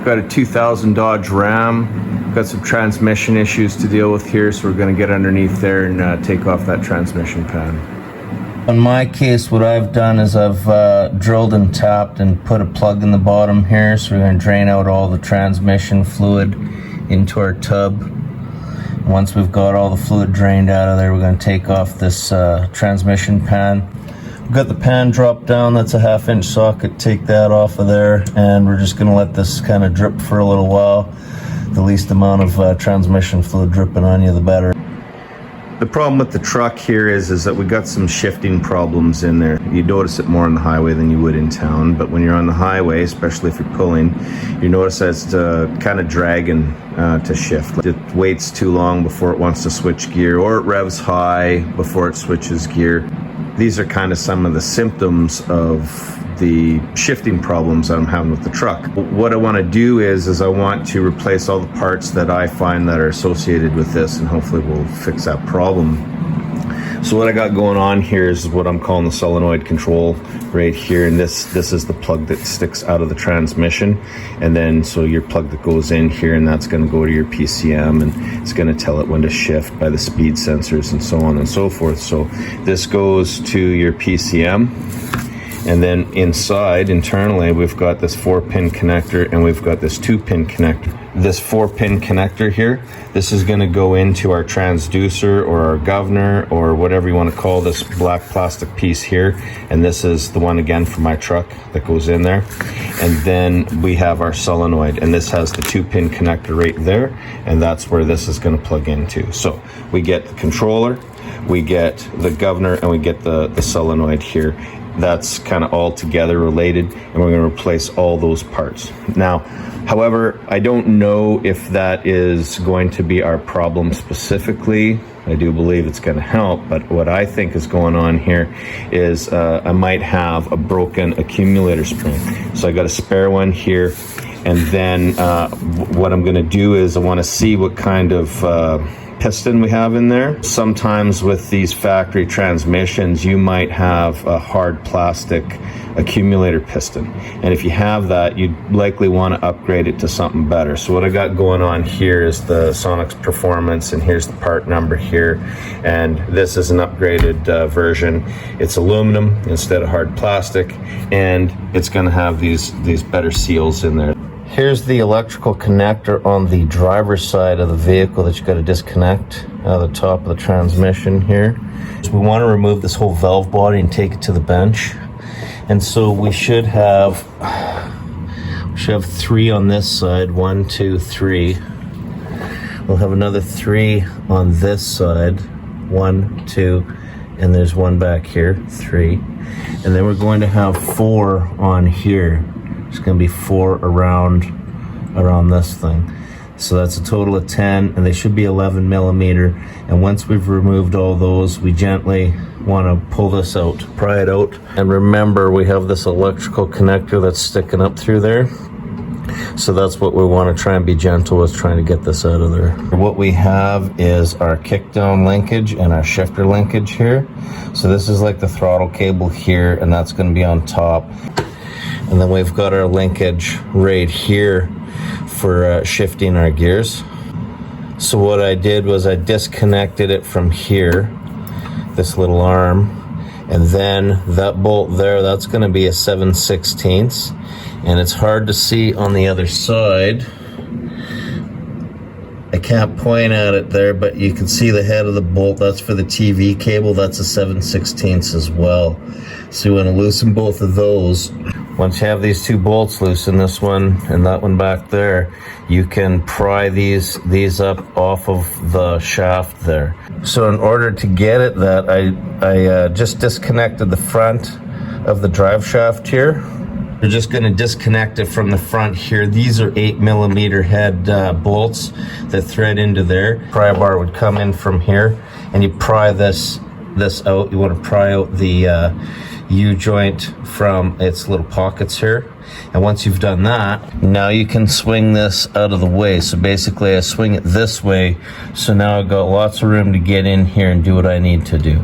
Got a 2000 Dodge Ram. Got some transmission issues to deal with here, so we're going to get underneath there and take off that transmission pan. In my case, what I've done is I've drilled and tapped and put a plug in the bottom here, so we're going to drain out all the transmission fluid into our tub. Once we've got all the fluid drained out of there, we're going to take off this transmission pan. We've got the pan drop down, that's a 1/2 inch socket, take that off of there, and we're just going to let this kind of drip for a little while. The least amount of transmission fluid dripping on you, the better. The problem with the truck here is that we got some shifting problems in there. You notice it more on the highway than you would in town, but when you're on the highway, especially if you're pulling, you notice that it's kind of dragging to shift. It waits too long before it wants to switch gear, or it revs high before it switches gear. These are kind of some of the symptoms of the shifting problems that I'm having with the truck. What I want to do is I want to replace all the parts that I find that are associated with this, and hopefully we'll fix that problem. So what I got going on here is what I'm calling the solenoid control right here, and this is the plug that sticks out of the transmission, and then so your plug that goes in here, and that's going to go to your PCM, and it's going to tell it when to shift by the speed sensors and so on and so forth. So this goes to your PCM. And then inside, internally, we've got this 4-pin connector, and we've got this 2-pin connector. This 4-pin connector here, this is going to go into our transducer or our governor or whatever you want to call this black plastic piece here. And this is the one again for my truck that goes in there. And then we have our solenoid, and this has the 2-pin connector right there, and that's where this is going to plug into. So we get the controller, we get the governor, and we get the solenoid here. That's kind of all together related, and we're going to replace all those parts. Now, however, I don't know if that is going to be our problem specifically. I do believe it's going to help, but what I think is going on here is I might have a broken accumulator spring. So I got a spare one here, and then what I'm going to do is I want to see what kind of piston we have in there. Sometimes with these factory transmissions, you might have a hard plastic accumulator piston, and if you have that, you'd likely want to upgrade it to something better. So what I got going on here is the Sonex Performance, and here's the part number here, and this is an upgraded version. It's aluminum instead of hard plastic, and it's going to have these better seals in there. Here's the electrical connector on the driver's side of the vehicle that you got to disconnect out of the top of the transmission here. So we want to remove this whole valve body and take it to the bench. And so we should have 3 on this side, 1, 2, 3. We'll have another 3 on this side, 1, 2, and there's 1 back here, 3. And then we're going to have 4 on here. It's going to be 4 around this thing. So that's a total of 10, and they should be 11 millimeter. And once we've removed all those, we gently want to pull this out, pry it out. And remember, we have this electrical connector that's sticking up through there. So that's what we want to try and be gentle with, trying to get this out of there. What we have is our kickdown linkage and our shifter linkage here. So this is like the throttle cable here, and that's going to be on top. And then we've got our linkage right here for shifting our gears. So what I did was I disconnected it from here, this little arm, and then that bolt there, that's going to be a 7/16, and it's hard to see on the other side. I can't point at it there, but you can see the head of the bolt. That's for the TV cable. That's a 7/16 as well. So you want to loosen both of those. Once you have these 2 bolts loosened, this one and that one back there, you can pry these up off of the shaft there. So in order to get at that, I just disconnected the front of the drive shaft here. We're just going to disconnect it from the front here. These are 8 millimeter head bolts that thread into there. Pry bar would come in from here, and you pry this this out. You want to pry out the U-joint from its little pockets here. And once you've done that, now you can swing this out of the way. So basically I swing it this way, so now I've got lots of room to get in here and do what I need to do.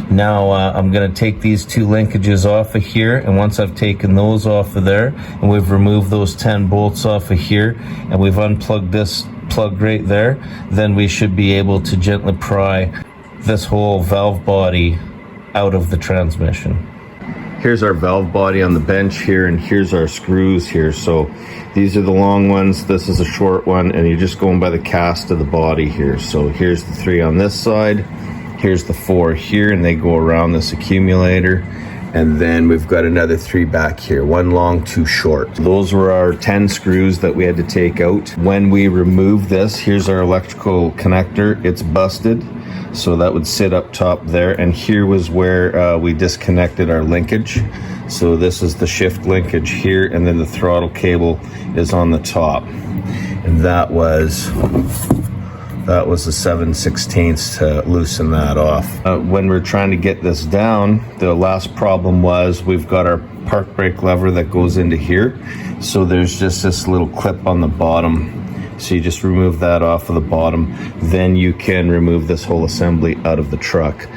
Now I'm going to take these two linkages off of here, and once I've taken those off of there and we've removed those 10 bolts off of here and we've unplugged this plug right there, then we should be able to gently pry this whole valve body out of the transmission. Here's our valve body on the bench here, and here's our screws here. So these are the long ones, this is a short one, and you're just going by the cast of the body here. So here's the 3 on this side, here's the 4 here, and they go around this accumulator. And then we've got another 3 back here, 1 long, 2 short. Those were our 10 screws that we had to take out. When we remove this, here's our electrical connector. It's busted, so that would sit up top there. And here was where we disconnected our linkage. So this is the shift linkage here, and then the throttle cable is on the top. And that was the 7/16 to loosen that off. When we're trying to get this down, the last problem was we've got our park brake lever that goes into here. So there's just this little clip on the bottom. So you just remove that off of the bottom. Then you can remove this whole assembly out of the truck.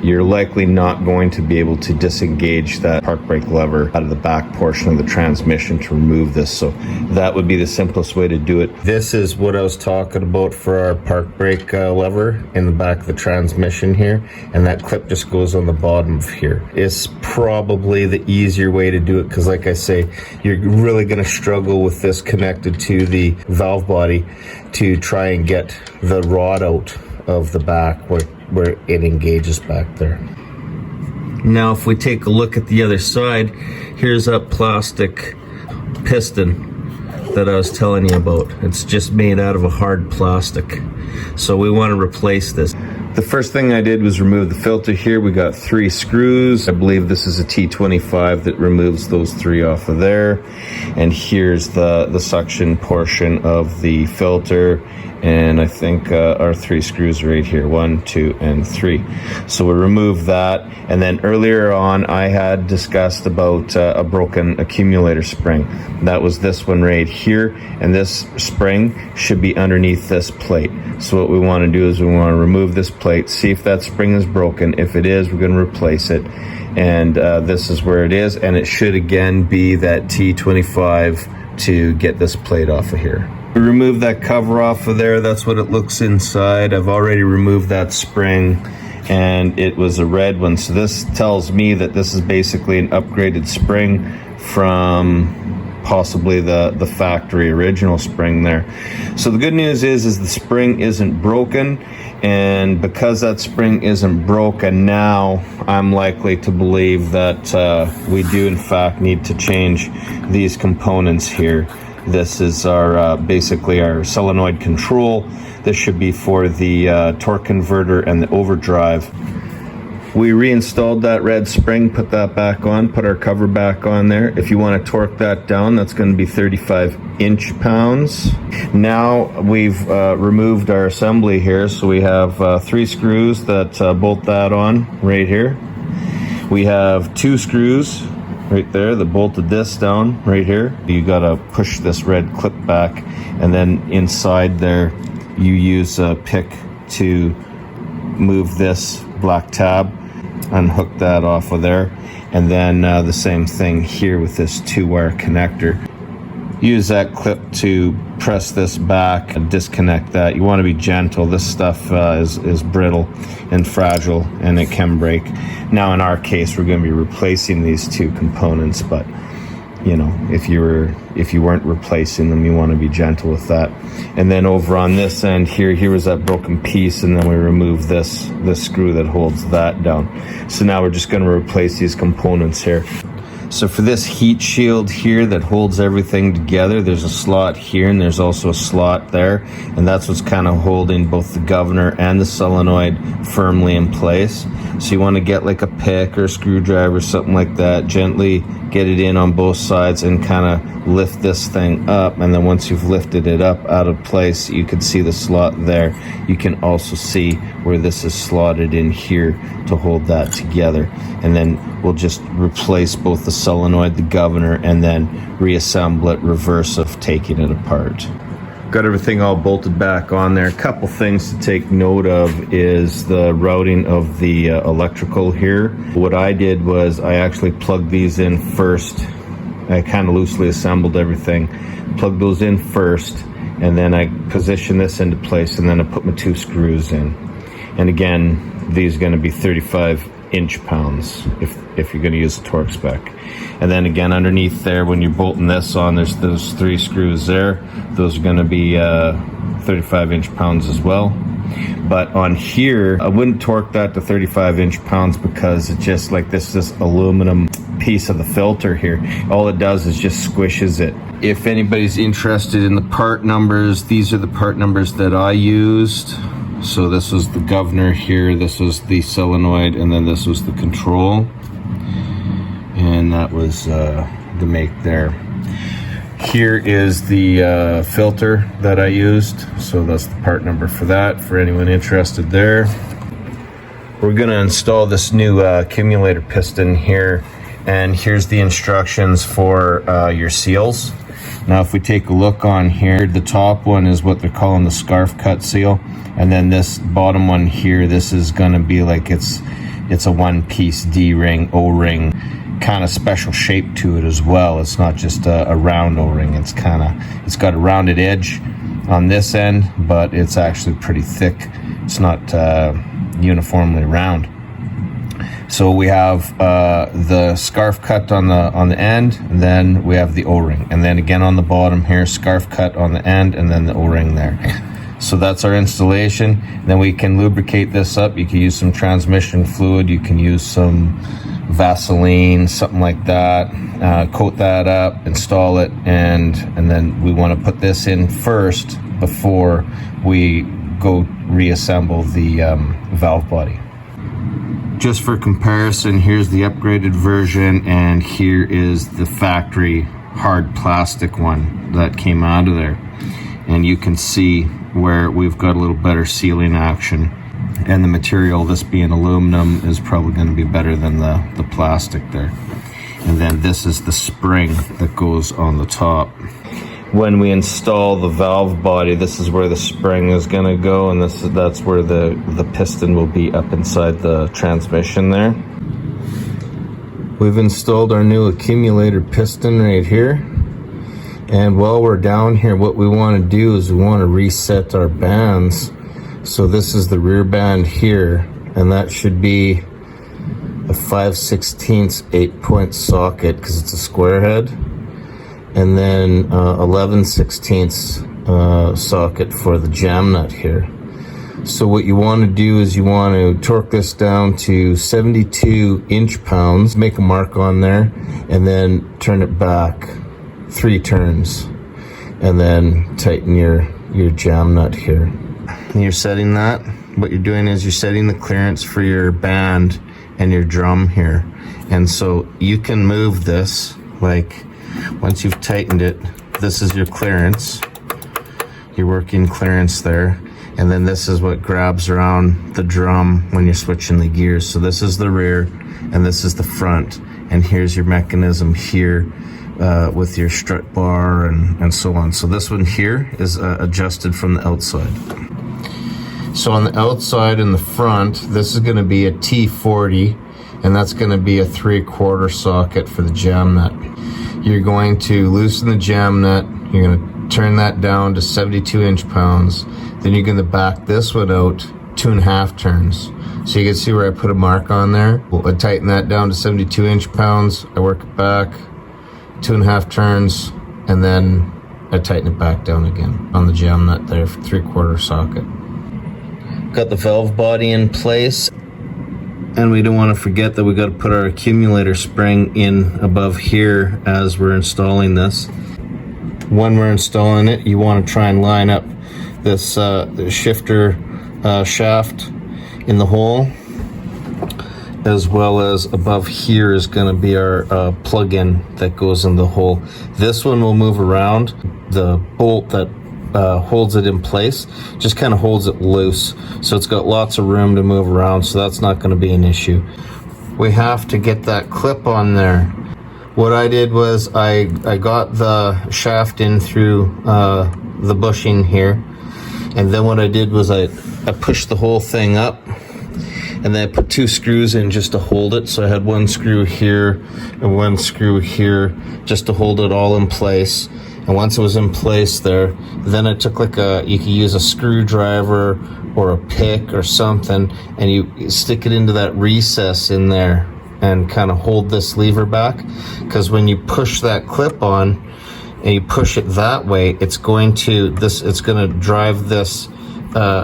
You're likely not going to be able to disengage that park brake lever out of the back portion of the transmission to remove this. So that would be the simplest way to do it. This is what I was talking about for our park brake lever in the back of the transmission here. And that clip just goes on the bottom of here. It's probably the easier way to do it, because like I say, you're really going to struggle with this connected to the valve body to try and get the rod out of the back where it engages back there. Now if we take a look at the other side, here's that plastic piston that I was telling you about. It's just made out of a hard plastic. So we want to replace this. The first thing I did was remove the filter here. We got 3 screws. I believe this is a T25 that removes those 3 off of there. And here's the suction portion of the filter. And I think our 3 screws right here, 1, 2, and 3. So we remove that. And then earlier on, I had discussed about a broken accumulator spring. That was this one right here. And this spring should be underneath this plate. So what we want to do is we want to remove this plate, see if that spring is broken. If it is, we're going to replace it. And this is where it is. And it should again be that T25 to get this plate off of here. We removed that cover off of there. That's what it looks inside. I've already removed that spring, and it was a red one. So this tells me that this is basically an upgraded spring from possibly the factory original spring there. So the good news is the spring isn't broken, and because that spring isn't broken, now I'm likely to believe that we do in fact need to change these components here. This is our basically our solenoid control. This should be for the torque converter and the overdrive. We reinstalled that red spring, put that back on, put our cover back on there. If you want to torque that down, that's going to be 35 inch-pounds. Now we've removed our assembly here, so we have 3 screws that bolt that on right here. We have 2 screws right there that bolted this down right here. You gotta push this red clip back, and then inside there you use a pick to move this black tab, unhook that off of there, and then the same thing here with this 2-wire connector. Use that clip to press this back and disconnect that. You want to be gentle. This stuff is brittle and fragile, and it can break. Now in our case, we're going to be replacing these 2 components, but you know, if you weren't replacing them, you want to be gentle with that. And then over on this end here was that broken piece, and then we remove this screw that holds that down. So now we're just going to replace these components here. So for this heat shield here that holds everything together, there's a slot here and there's also a slot there, and that's what's kind of holding both the governor and the solenoid firmly in place. So you want to get like a pick or a screwdriver, something like that, gently get it in on both sides and kind of lift this thing up, and then once you've lifted it up out of place, you can see the slot there. You can also see where this is slotted in here to hold that together, and then we'll just replace both the solenoid, the governor, and then reassemble it, reverse of taking it apart. Got everything all bolted back on there. A couple things to take note of is the routing of the electrical here. What I did was I actually plugged these in first. I kind of loosely assembled everything, plugged those in first, and then I positioned this into place, and then I put my 2 screws in. And again, these are going to be 35 inch-pounds if you're going to use a torque spec. And then again, underneath there, when you're bolting this on, there's those 3 screws there. Those are going to be 35 inch-pounds as well. But on here, I wouldn't torque that to 35 inch-pounds because it's just like this aluminum piece of the filter here. All it does is just squishes it. If anybody's interested in the part numbers, these are the part numbers that I used. So this was the governor here, this was the solenoid, and then this was the control. And that was the make there. Here is the filter that I used. So that's the part number for that, for anyone interested there. We're gonna install this new accumulator piston here. And here's the instructions for your seals. Now if we take a look on here, the top one is what they're calling the scarf cut seal. And then this bottom one here, this is gonna be like it's a one-piece D-ring, O-ring, kind of special shape to it as well. It's not just a round O-ring. It's got a rounded edge on this end, but it's actually pretty thick. It's not uniformly round. So we have the scarf cut on the end, and then we have the O-ring, and then again on the bottom here, scarf cut on the end, and then the O-ring there. So that's our installation. Then we can lubricate this up. You can use some transmission fluid, you can use some Vaseline, something like that, coat that up, install it, and then we want to put this in first before we go reassemble the valve body. Just for comparison, here's the upgraded version, and here is the factory hard plastic one that came out of there. And you can see where we've got a little better sealing action. And the material, this being aluminum, is probably going to be better than the plastic there. And then this is the spring that goes on the top. When we install the valve body, this is where the spring is going to go, and that's where the piston will be up inside the transmission there. We've installed our new accumulator piston right here. And while we're down here, what we want to do is we want to reset our bands. So this is the rear band here, and that should be a 5/16 8-point socket because it's a square head, and then 11/16 socket for the jam nut here. So what you want to do is you want to torque this down to 72 inch-pounds, make a mark on there, and then turn it back 3 turns, and then tighten your jam nut here. And you're setting that. What you're doing is you're setting the clearance for your band and your drum here. And so you can move this, like once you've tightened it, this is your clearance, your working clearance there. And then this is what grabs around the drum when you're switching the gears. So this is the rear and this is the front. And here's your mechanism here with your strut bar and so on. So this one here is adjusted from the outside. So on the outside and the front, this is going to be a T40, and that's going to be a 3/4 socket for the jam nut. You're going to loosen the jam nut, you're going to turn that down to 72 inch-pounds, then you're going to back this one out 2.5 turns. So you can see where I put a mark on there. I tighten that down to 72 inch-pounds, I work it back 2.5 turns, and then I tighten it back down again on the jam nut there for 3/4 socket. Got the valve body in place. And we don't want to forget that we got to put our accumulator spring in above here as we're installing this. When we're installing it, you want to try and line up this shifter shaft in the hole, as well as above here is going to be our plug-in that goes in the hole. This one will move around. The bolt that holds it in place just kind of holds it loose, so it's got lots of room to move around, so that's not going to be an issue. We have to get that clip on there. What I did was I got the shaft in through the bushing here, and then what I did was I pushed the whole thing up, and then I put 2 screws in just to hold it. So I had 1 screw here and 1 screw here just to hold it all in place. And once it was in place there, then I took like you could use a screwdriver or a pick or something, and you stick it into that recess in there and kind of hold this lever back. Because when you push that clip on and you push it that way, it's going to drive this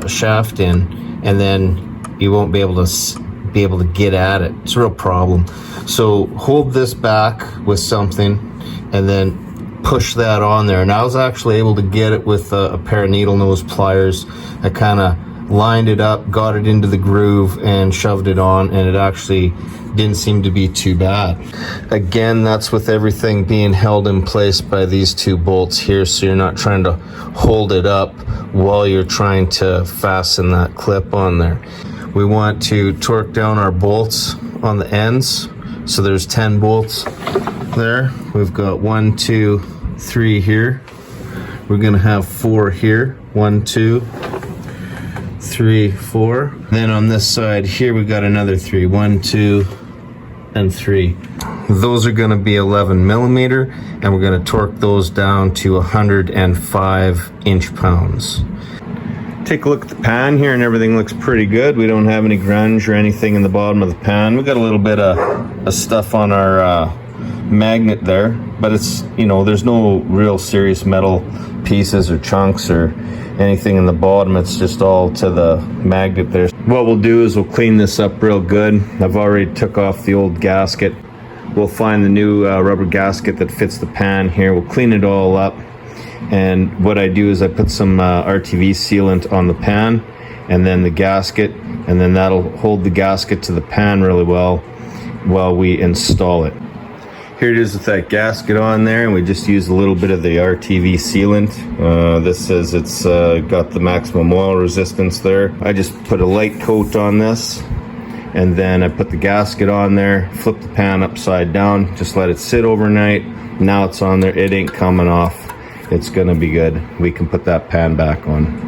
shaft in, and then you won't be able to get at it. It's a real problem. So hold this back with something and then push that on there. And I was actually able to get it with a pair of needle nose pliers. I kind of lined it up, got it into the groove, and shoved it on, and it actually didn't seem to be too bad. Again, that's with everything being held in place by these 2 bolts here, so you're not trying to hold it up while you're trying to fasten that clip on there. We want to torque down our bolts on the ends. So there's 10 bolts there. We've got 1, 2, 3 here. We're gonna have 4 here. 1, 2, 3, 4. Then on this side here, we got another 3. 1, 2, and 3. Those are gonna be 11 millimeter, and we're gonna torque those down to 105 inch-pounds. Take a look at the pan here, and everything looks pretty good. We don't have any grunge or anything in the bottom of the pan. We got a little bit of stuff on our magnet there, but it's, you know, there's no real serious metal pieces or chunks or anything in the bottom. It's just all to the magnet there. What we'll do is we'll clean this up real good. I've already took off the old gasket. We'll find the new rubber gasket that fits the pan here. We'll clean it all up. And what I do is I put some RTV sealant on the pan and then the gasket, and then that'll hold the gasket to the pan really well while we install it. Here it is with that gasket on there, and we just use a little bit of the RTV sealant. This says it's got the maximum oil resistance there. I just put a light coat on this, and then I put the gasket on there, flip the pan upside down, just let it sit overnight. Now it's on there, it ain't coming off. It's gonna be good. We can put that pan back on.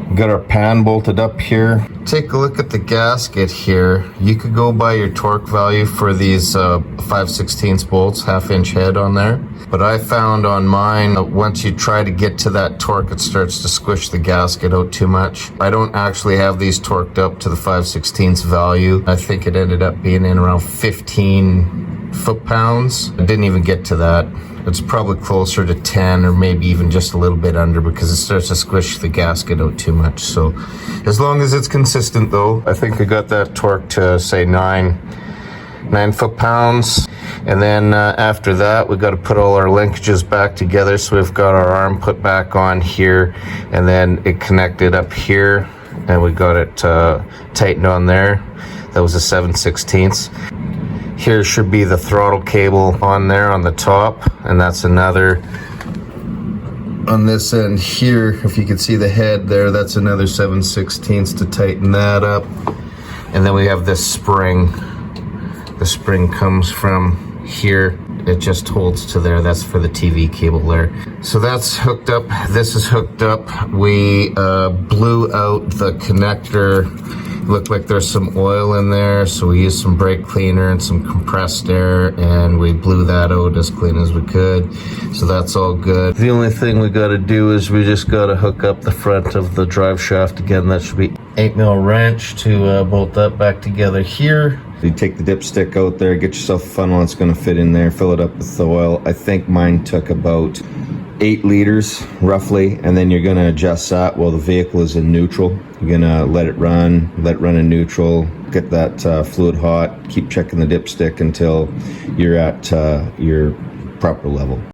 We've got our pan bolted up here. Take a look at the gasket here. You could go by your torque value for these 5/16 bolts, 1/2 inch head on there. But I found on mine, once you try to get to that torque, it starts to squish the gasket out too much. I don't actually have these torqued up to the 5/16 value. I think it ended up being in around 15 foot-pounds. I didn't even get to that. It's probably closer to 10 or maybe even just a little bit under, because it starts to squish the gasket out too much. So as long as it's consistent though, I think I got that torque to say 9 foot-pounds. And then after that, we got to put all our linkages back together. So we've got our arm put back on here, and then it connected up here, and we got it tightened on there. That was a 7/16. Here should be the throttle cable on there on the top, and that's another. On this end here, if you can see the head there, that's another 7/16 to tighten that up. And then we have this spring. The spring comes from here. It just holds to there. That's for the TV cable there. So that's hooked up. This is hooked up. We blew out the connector. Looked like there's some oil in there, so we used some brake cleaner and some compressed air, and we blew that out as clean as we could. So that's all good. The only thing we got to do is we just got to hook up the front of the drive shaft again. That should be 8mm wrench to bolt that back together here. You take the dipstick out there, get yourself a funnel that's going to fit in there, fill it up with the oil. I think mine took about 8 liters roughly, and then you're going to adjust that while the vehicle is in neutral. You're going to let it run in neutral, get that fluid hot, keep checking the dipstick until you're at your proper level.